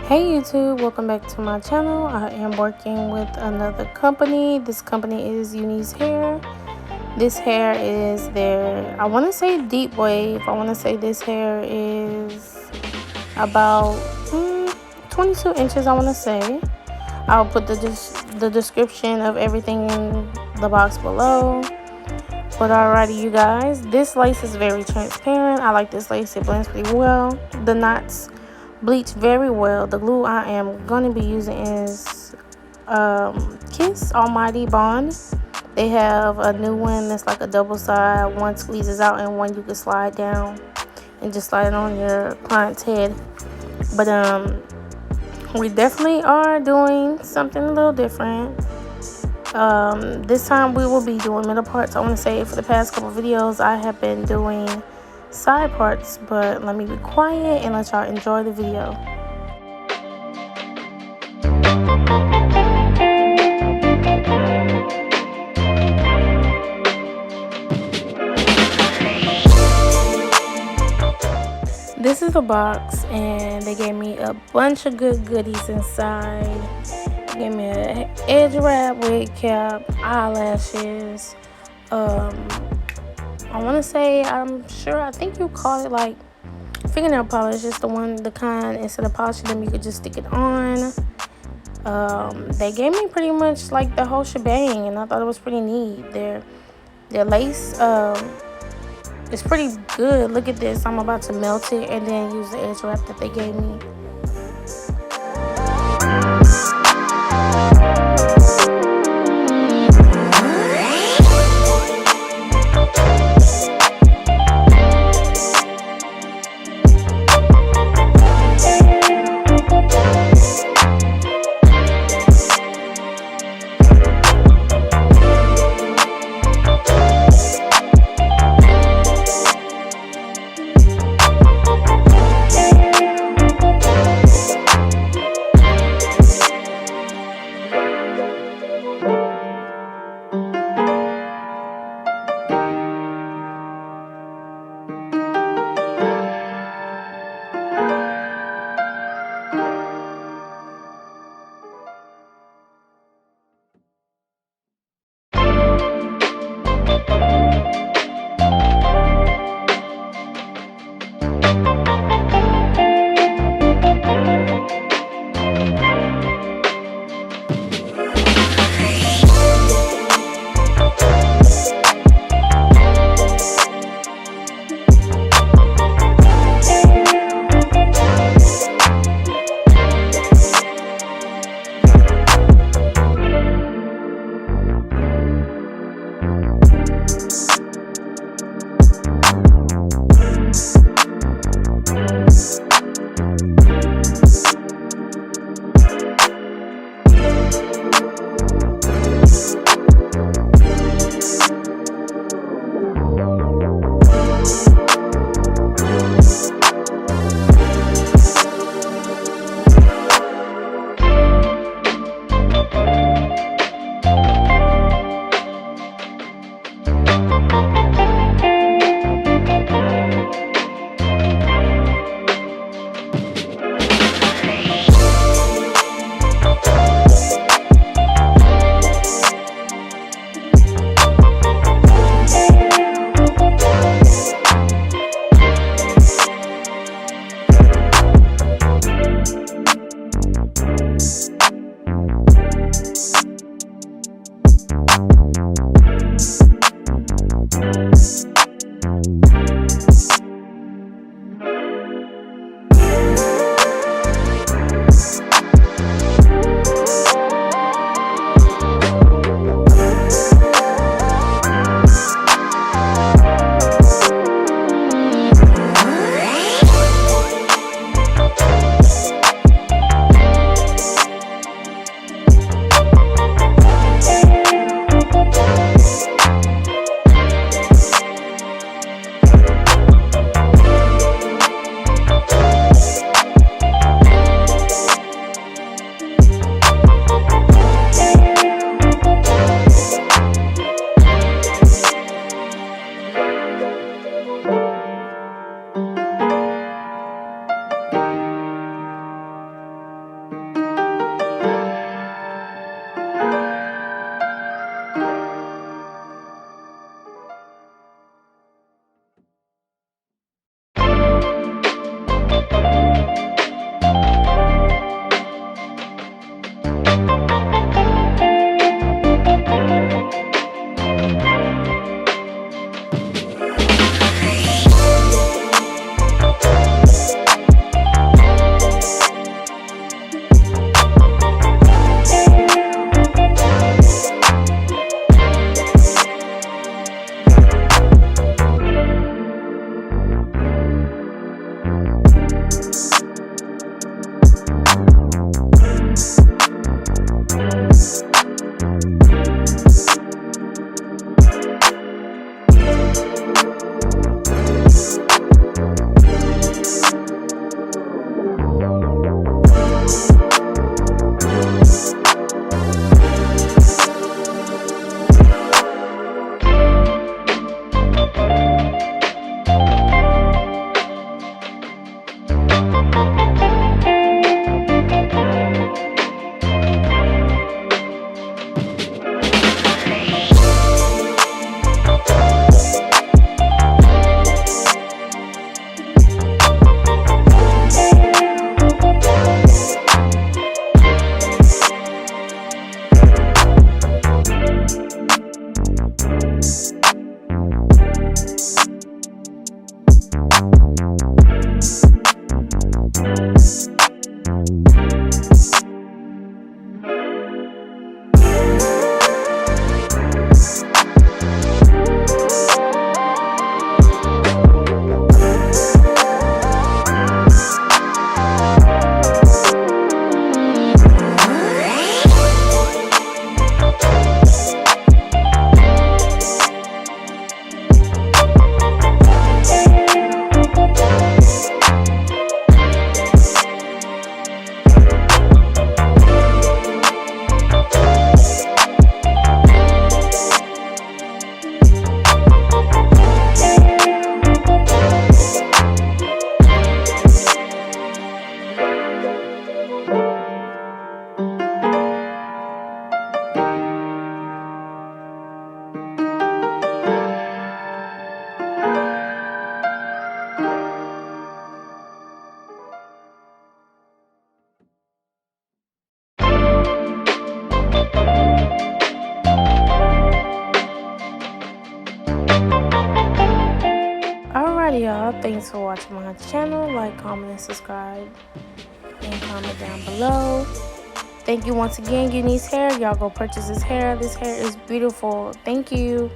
Hey YouTube, welcome back to my channel. I am working with another company. This company is Unice Hair. This hair is their, I want to say DEEPWAVE. I want to say this hair is about 22 inches, I want to say. I'll put the description of everything in the box below. But alrighty, you guys, this lace is very transparent. I like this lace. It blends pretty well. The knots bleach very well. The glue I am going to be using is Kiss Almighty Bond. They have a new one that's like a double side. One squeezes out and one you can slide down and just slide it on your client's head. But we definitely are doing something a little different. This time we will be doing middle parts. I want to say for the past couple videos I have been doing side parts, but let me be quiet and let y'all enjoy the video. This is the box, and they gave me a bunch of good goodies inside. They gave me an edge wrap, wig cap, eyelashes, I want to say, I think you call it like fingernail polish. It's the kind, instead of polishing them, you could just stick it on. They gave me pretty much like the whole shebang, and I thought it was pretty neat. Their lace is pretty good. Look at this. I'm about to melt it and then use the edge wrap that they gave me. Thanks for watching my channel. Like, comment, and subscribe. And comment down below. Thank you once again, Unice Hair. Y'all go purchase this hair. This hair is beautiful. Thank you.